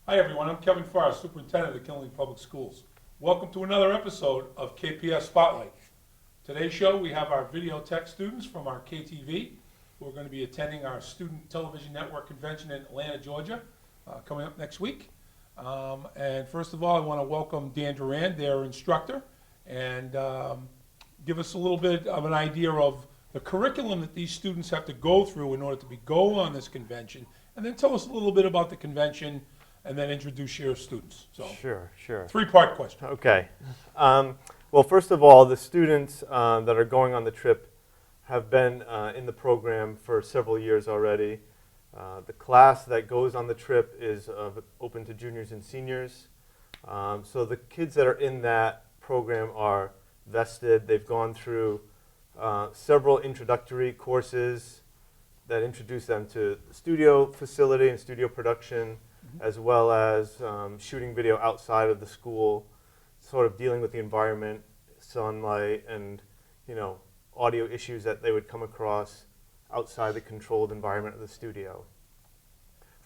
Hi everyone, I'm Kevin Farr, Superintendent of the Killenly Public Schools. Welcome to another episode of KPS Spotlight. Today's show we have our video tech students from our KTV who are going to be attending our Student Television Network Convention in Atlanta, Georgia, coming up next week. And first of all, I want to welcome Dan Duran, their instructor, and give us a little bit of an idea of the curriculum that these students have to go through in order to go on this convention, and then tell us a little bit about the convention, and then introduce your students. So, Sure. three-part question. Okay. Well, first of all, the students that are going on the trip have been in the program for several years already. The class that goes on the trip is open to juniors and seniors. So the kids that are in that program are vested. They've gone through several introductory courses that introduce them to the studio facility and studio production, as well as shooting video outside of the school, sort of dealing with the environment, sunlight, and audio issues that they would come across outside the controlled environment of the studio.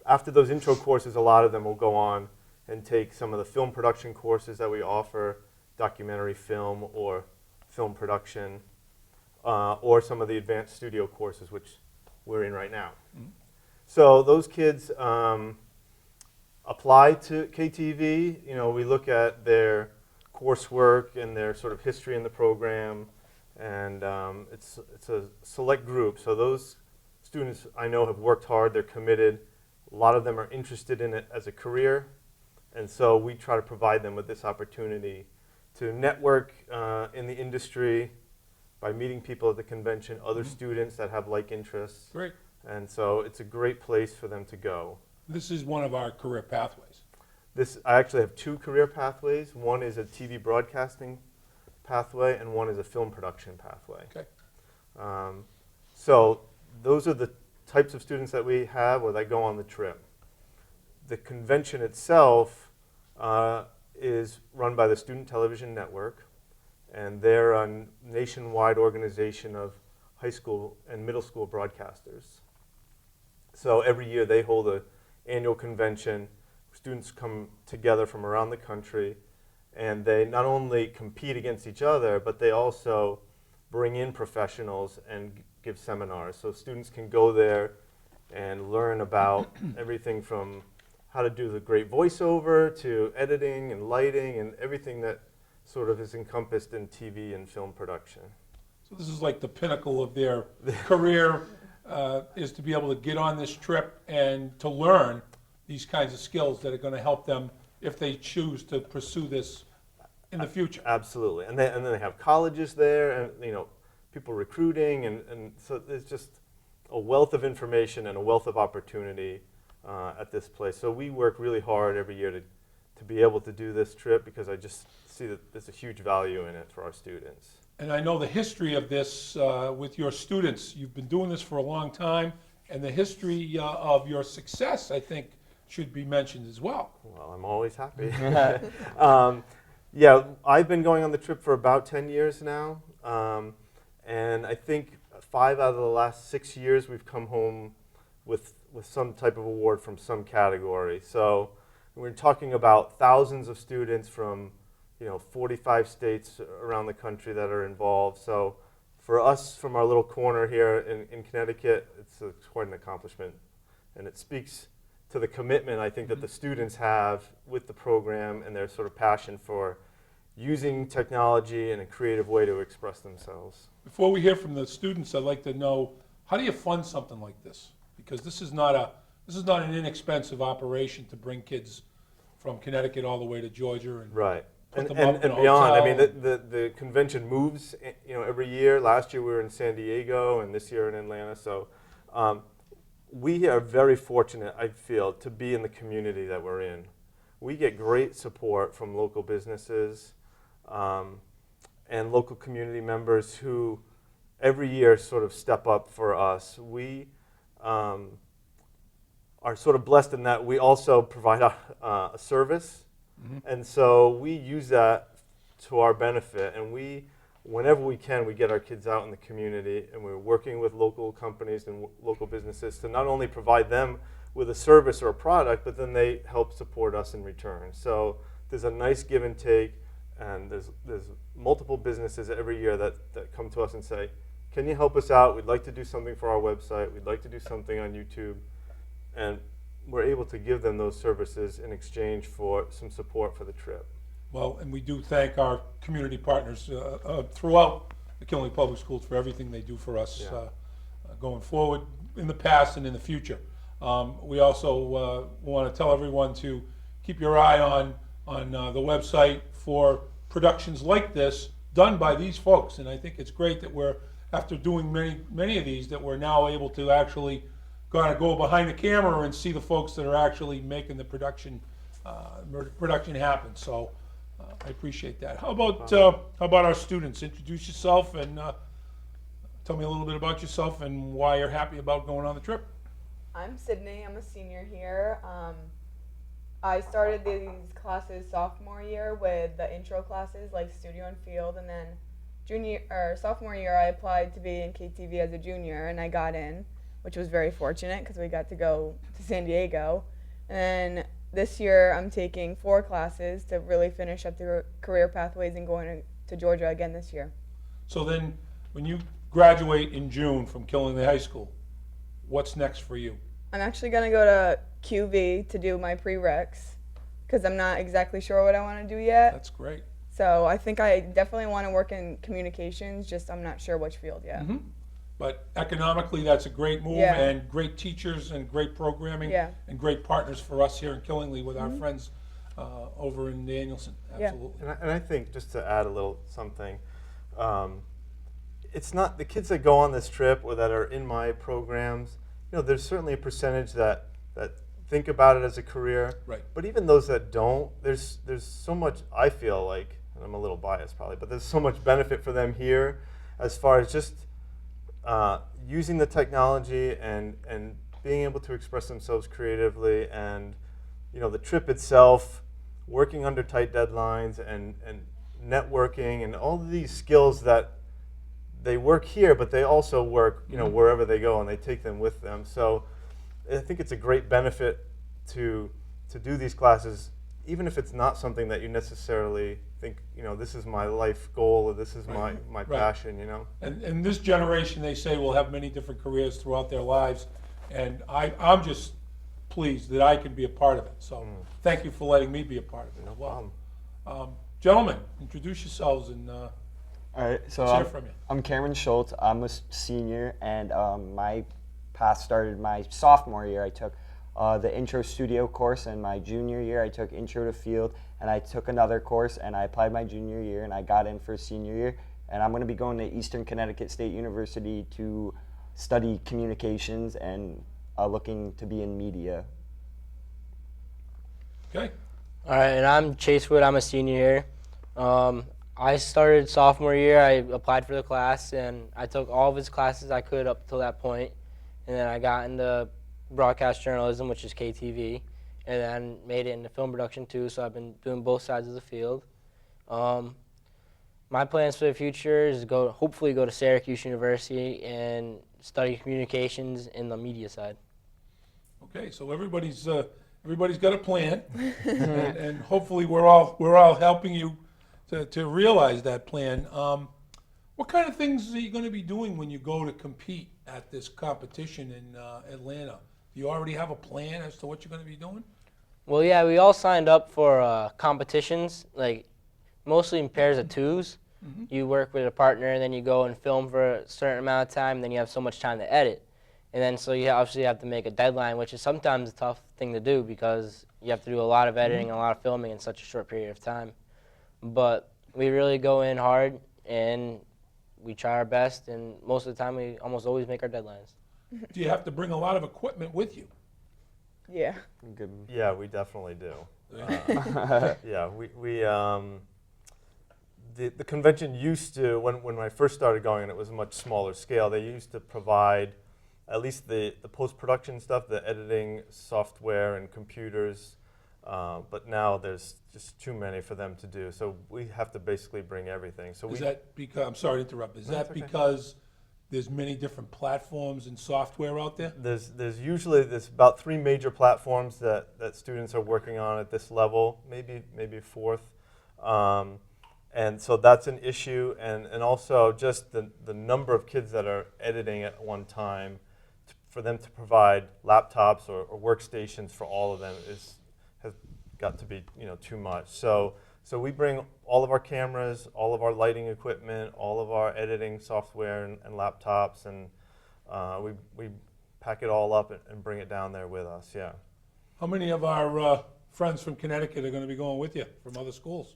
After those intro courses, a lot of them will go on and take some of the film production courses that we offer, documentary film or film production, or some of the advanced studio courses, which we're in right now. So those kids apply to KTV. We look at their coursework and their sort of history in the program, and it's a select group. So those students I know have worked hard, they're committed. A lot of them are interested in it as a career, and so we try to provide them with this opportunity to network in the industry by meeting people at the convention, other students that have like interests. Great. And so it's a great place for them to go. This is one of our career pathways. I actually have two career pathways. One is a TV broadcasting pathway, and one is a film production pathway. Okay. So those are the types of students that we have or that go on the trip. The convention itself is run by the Student Television Network, and they're a nationwide organization of high school and middle school broadcasters. So every year they hold an annual convention. Students come together from around the country, and they not only compete against each other, but they also bring in professionals and give seminars. So students can go there and learn about everything from how to do the great voiceover to editing and lighting and everything that sort of is encompassed in TV and film production. So this is like the pinnacle of their career, is to be able to get on this trip and to learn these kinds of skills that are going to help them if they choose to pursue this in the future. Absolutely. And then they have colleges there, and people recruiting, and so there's just a wealth of information and a wealth of opportunity at this place. So we work really hard every year to be able to do this trip, because I just see that there's a huge value in it for our students. And I know the history of this with your students. You've been doing this for a long time, and the history of your success, I think, should be mentioned as well. Well, I'm always happy. Yeah, I've been going on the trip for about 10 years now, and I think 5 out of the last 6 years we've come home with some type of award from some category. So we're talking about thousands of students from 45 states around the country that are involved. So for us, from our little corner here in Connecticut, it's quite an accomplishment, and it speaks to the commitment I think that the students have with the program and their sort of passion for using technology in a creative way to express themselves. Before we hear from the students, I'd like to know, how do you fund something like this? Because this is not an inexpensive operation to bring kids from Connecticut all the way to Georgia and Right. put And them up in a beyond. I hotel. mean, the convention moves every year. Last year we were in San Diego, and this year in Atlanta. So we are very fortunate, I feel, to be in the community that we're in. We get great support from local businesses and local community members who every year sort of step up for us. We are sort of blessed in that we also provide a service, and so we use that to our benefit, and whenever we can, we get our kids out in the community, and we're working with local companies and local businesses to not only provide them with a service or a product, but then they help support us in return. So there's a nice give and take, and there's multiple businesses every year that come to us and say, can you help us out? We'd like to do something for our website. We'd like to do something on YouTube. And we're able to give them those services in exchange for some support for the trip. Well, and we do thank our community partners throughout the Killenly Public Schools for everything they do for us going forward in the past and in the future. We also want to tell everyone to keep your eye on the website for productions like this done by these folks. And I think it's great that we're, after doing many of these, that we're now able to actually kind of go behind the camera and see the folks that are actually making the production happen. So I appreciate that. How about our students? Introduce yourself and tell me a little bit about yourself and why you're happy about going on the trip. I'm Sydney. I'm a senior here. I started these classes sophomore year with the intro classes like studio and field, and then sophomore year I applied to be in KTV as a junior, and I got in, which was very fortunate because we got to go to San Diego. And this year I'm taking 4 classes to really finish up the career pathways and going to Georgia again this year. So then, when you graduate in June from Killenly High School, what's next for you? I'm actually going to go to QV to do my prereqs because I'm not exactly sure what I want to do yet. That's great. So I think I definitely want to work in communications, just I'm not sure which field yet. Mm-hmm. But economically, that's a great move, and great teachers and great programming and great partners for us here in Killenly with our friends over in Danielson. Absolutely. And I think, just to add a little something, it's not the kids that go on this trip or that are in my programs. You know, there's certainly a percentage that think about it as a career. Right. But even those that don't, there's so much, I feel like, and I'm a little biased probably, but there's so much benefit for them here as far as just using the technology and being able to express themselves creatively, and the trip itself, working under tight deadlines and networking and all of these skills that they work here, but they also work wherever they go, and they take them with them. So I think it's a great benefit to do these classes, even if it's not something that you necessarily think, this is my life goal or this is my passion, And this generation, they say, will have many different careers throughout their lives, and I'm just pleased that I can be a part of it. So thank you for letting me be a part of it as well. Gentlemen, introduce yourselves and all right, so let's hear from you. I'm Cameron Schultz. I'm a senior, and my path started my sophomore year. I took the intro studio course, and my junior year I took intro to field, and I took another course, and I applied my junior year, and I got in for senior year. And I'm going to be going to Eastern Connecticut State University to study communications and looking to be in media. Okay. All right, and I'm Chase Wood. I'm a senior here. I started sophomore year. I applied for the class, and I took all of his classes I could up till that point. And then I got into broadcast journalism, which is KTV, and then made it into film production too, so I've been doing both sides of the field. My plans for the future is hopefully go to Syracuse University and study communications in the media side. Okay, so everybody's got a plan, and hopefully we're all helping you to realize that plan. What kind of things are you going to be doing when you go to compete at this competition in Atlanta? Do you already have a plan as to what you're going to be doing? Well, yeah, we all signed up for competitions, like mostly in pairs of 2s. Mm-hmm. You work with a partner, and then you go and film for a certain amount of time, and then you have so much time to edit. And then so you obviously have to make a deadline, which is sometimes a tough thing to do because you have to do a lot of editing and a lot of filming in such a short period of time. But we really go in hard, and we try our best, and most of the time we almost always make our deadlines. Do you have to bring a lot of equipment with you? Yeah. Good. Yeah, we definitely do. Yeah, the convention used to, when I first started going, and it was a much smaller scale, they used to provide at least the post-production stuff, the editing software and computers, but now there's just too many for them to do. So we have to basically bring everything. So Is that because, I'm sorry to interrupt, is No, that it's okay. because there's many different platforms and software out there? There's usually about 3 major platforms that students are working on at this level, maybe a fourth. And so that's an issue, and also just the number of kids that are editing at one time, for them to provide laptops or workstations for all of them has got to be too much. So we bring all of our cameras, all of our lighting equipment, all of our editing software and laptops, and we pack it all up and bring it down there with us. Yeah. How many of our friends from Connecticut are going to be going with you from other schools?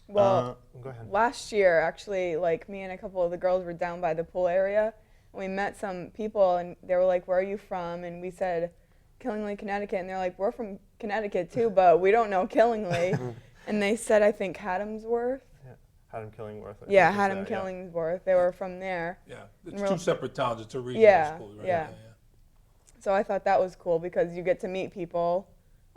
Well, Go ahead. last year, actually, like me and a couple of the girls were down by the pool area. And we met some people, and they were like, "Where are you from?" And we said, "Killingly, Connecticut." And they're like, "We're from Connecticut too, but we don't know Killingly." And they said, I think Haddamsworth. Yeah. Haddam-Killingworth. Yeah, Haddam-Killingworth. They were from there. Yeah, it's Real- 2 separate towns. It's a regional Yeah, school, right? yeah. So I thought that was cool because you get to meet people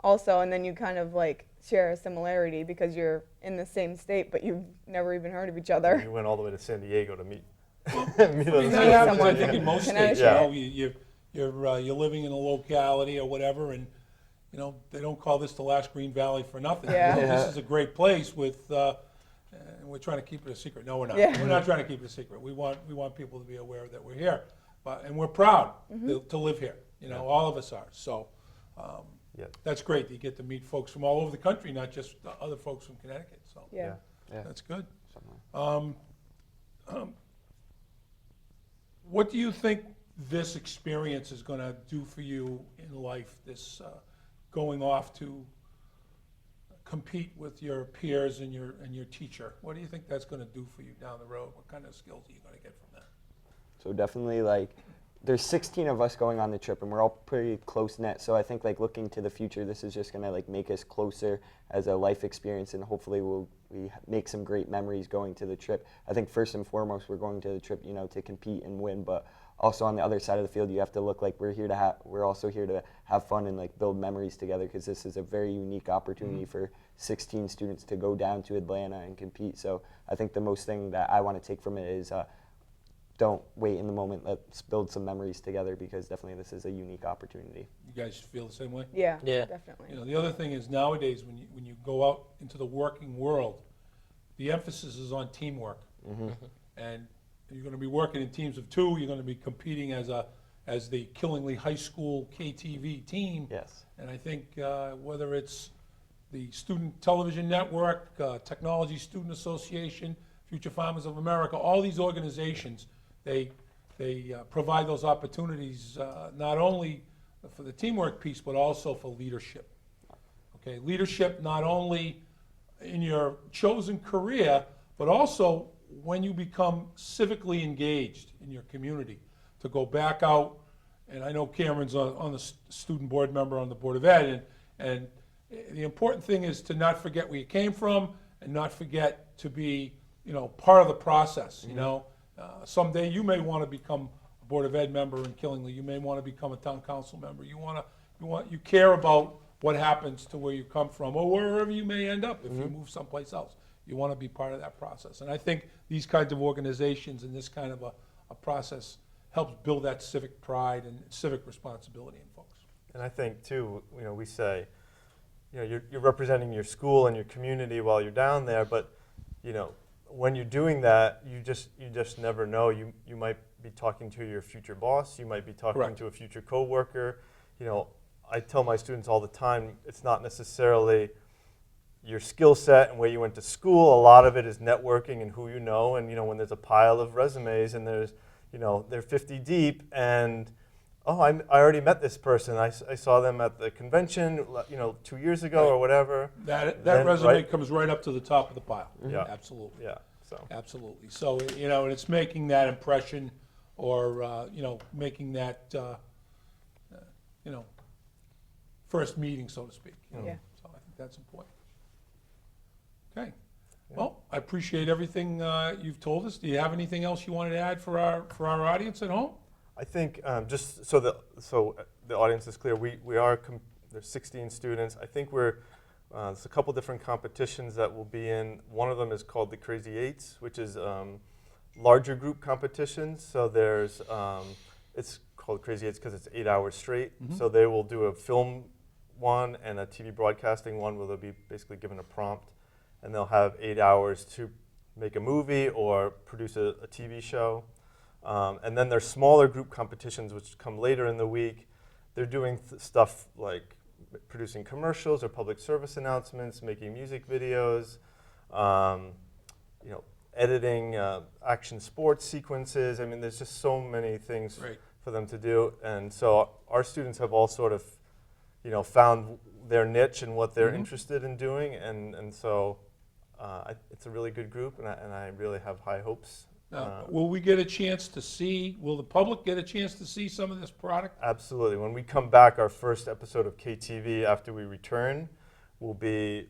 also, and then you kind of like share a similarity because you're in the same state, but you've never even heard of each other. You went all the way to San Diego to meet. I mean, that Meet happens, someone I think, from in most Connecticut. states. You're living in a locality or whatever, and they don't call this the last Green Valley for nothing. Yeah. This is a great place with. And we're trying to keep it a secret. No, we're not. Yeah. We're not trying to keep it a secret. We want people to be aware that we're here, and we're proud to live here. All of us are. So. Yeah. That's great. You get to meet folks from all over the country, not just other folks from Connecticut. So Yeah. that's good. What do you think this experience is going to do for you in life? This going off to compete with your peers and your teacher. What do you think that's going to do for you down the road? What kind of skills are you going to get from that? So definitely, there's 16 of us going on the trip, and we're all pretty close knit. So I think looking to the future, this is just gonna make us closer as a life experience, and hopefully we make some great memories going to the trip. I think first and foremost, we're going to the trip, to compete and win, but also on the other side of the field, you have to look like we're also here to have fun and build memories together, because this is a very unique opportunity for 16 students to go down to Atlanta and compete. So I think the most thing that I want to take from it is don't wait in the moment. Let's build some memories together, because definitely this is a unique opportunity. You guys feel the same way? Yeah, Yeah. definitely. The other thing is nowadays when you go out into the working world, the emphasis is on teamwork. And you're going to be working in teams of 2. You're going to be competing as the Killingly High School KTV team. Yes. And I think whether it's the Student Television Network, Technology Student Association, Future Farmers of America, all these organizations, they provide those opportunities not only for the teamwork piece, but also for leadership. Okay, leadership not only in your chosen career, but also when you become civically engaged in your community, to go back out. And I know Cameron's on the student board member on the Board of Ed, and the important thing is to not forget where you came from and not forget to be part of the process. Someday you may want to become a Board of Ed member in Killingly. You may want to become a town council member. You care about what happens to where you come from, or wherever you may end up if you move someplace else. You want to be part of that process. And I think these kinds of organizations and this kind of a process helps build that civic pride and civic responsibility in folks. And I think too, we say, you're representing your school and your community while you're down there, but when you're doing that, you just never know. You might be talking to your future boss. You might be talking Correct. to a future coworker. I tell my students all the time, it's not necessarily your skill set and where you went to school. A lot of it is networking and who you know. And when there's a pile of resumes and there's they're 50 deep, and I already met this person. I saw them at the convention 2 years ago Right. or whatever. That Then, resume right. comes right up to the top of the pile. Yeah. Absolutely. Yeah. So. Absolutely. So, and it's making that impression, or, making that, first meeting, so to speak. Yeah. So I think that's important. Okay. Well, I appreciate everything you've told us. Do you have anything else you wanted to add for our audience at home? I think just so the audience is clear, there's 16 students. I think there's a couple different competitions that we'll be in. One of them is called the Crazy Eights, which is larger group competitions. So there's, it's called Crazy 8s because it's 8 hours straight. So they will do a film one and a TV broadcasting one where they'll be basically given a prompt, and they'll have 8 hours to make a movie or produce a TV show. And then there's smaller group competitions which come later in the week. They're doing stuff like producing commercials or public service announcements, making music videos, you know, editing action sports sequences. I mean, there's just so many things for them to do. And so our students have all sort of, you know, found their niche and what they're interested in doing. And so it's a really good group, and I really have high hopes. Will we get a chance to see, will the public get a chance to see some of this product? Absolutely. When we come back, our first episode of KTV after we return will be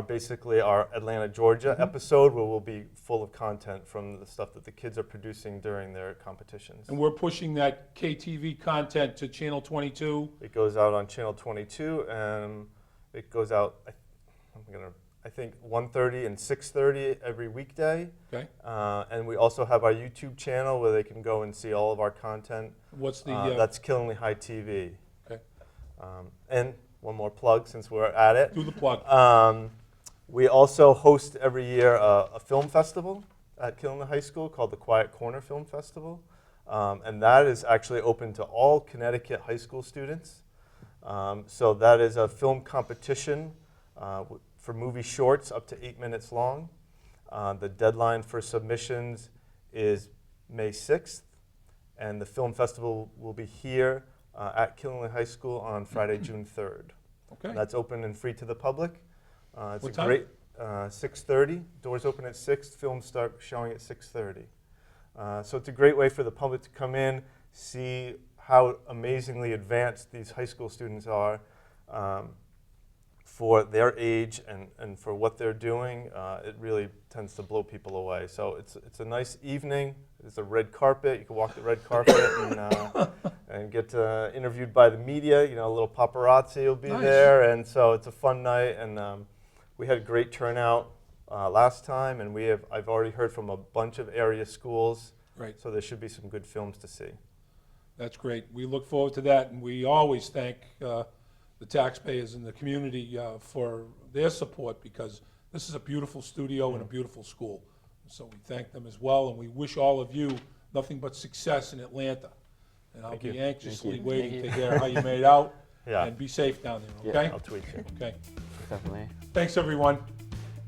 basically our Atlanta, Georgia episode, where we'll be full of content from the stuff that the kids are producing during their competitions. And we're pushing that KTV content to Channel 22. It goes out on Channel 22, and it goes out, I think 1:30 and 6:30 every weekday. Okay. And we also have our YouTube channel where they can go and see all of our content. What's the? That's Killingly High TV. Okay. And one more plug since we're at it. Do the plug. We also host every year a film festival at Killingly High School called the Quiet Corner Film Festival. And that is actually open to all Connecticut high school students. So that is a film competition for movie shorts up to 8 minutes long. The deadline for submissions is May 6th, and the film festival will be here at Killingly High School on Friday, June 3rd. Okay. And that's open and free to the public. It's What a time? great 6:30. Doors open at 6. Films start showing at 6:30. So it's a great way for the public to come in, see how amazingly advanced these high school students are. For their age and for what they're doing, it really tends to blow people away. So it's a nice evening. It's a red carpet. You can walk the red carpet and get interviewed by the media. You know, a little paparazzi will be there, and so it's a fun night. And we had a great turnout last time, and I've already heard from a bunch of area schools. Right. So there should be some good films to see. That's great. We look forward to that, and we always thank the taxpayers in the community for their support, because this is a beautiful studio and a beautiful school. So we thank them as well, and we wish all of you nothing but success in Atlanta. And I'll be anxiously waiting to hear how you made out. Yeah. And be safe down there, Yeah. okay? I'll tweet you. Okay. Definitely. Thanks, everyone.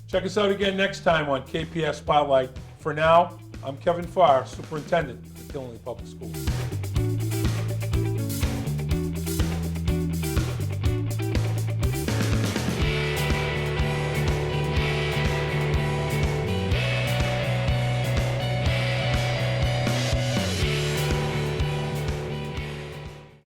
Check us out again next time on KPS Spotlight. For now, I'm Kevin Farr, Superintendent of Killingly Public Schools.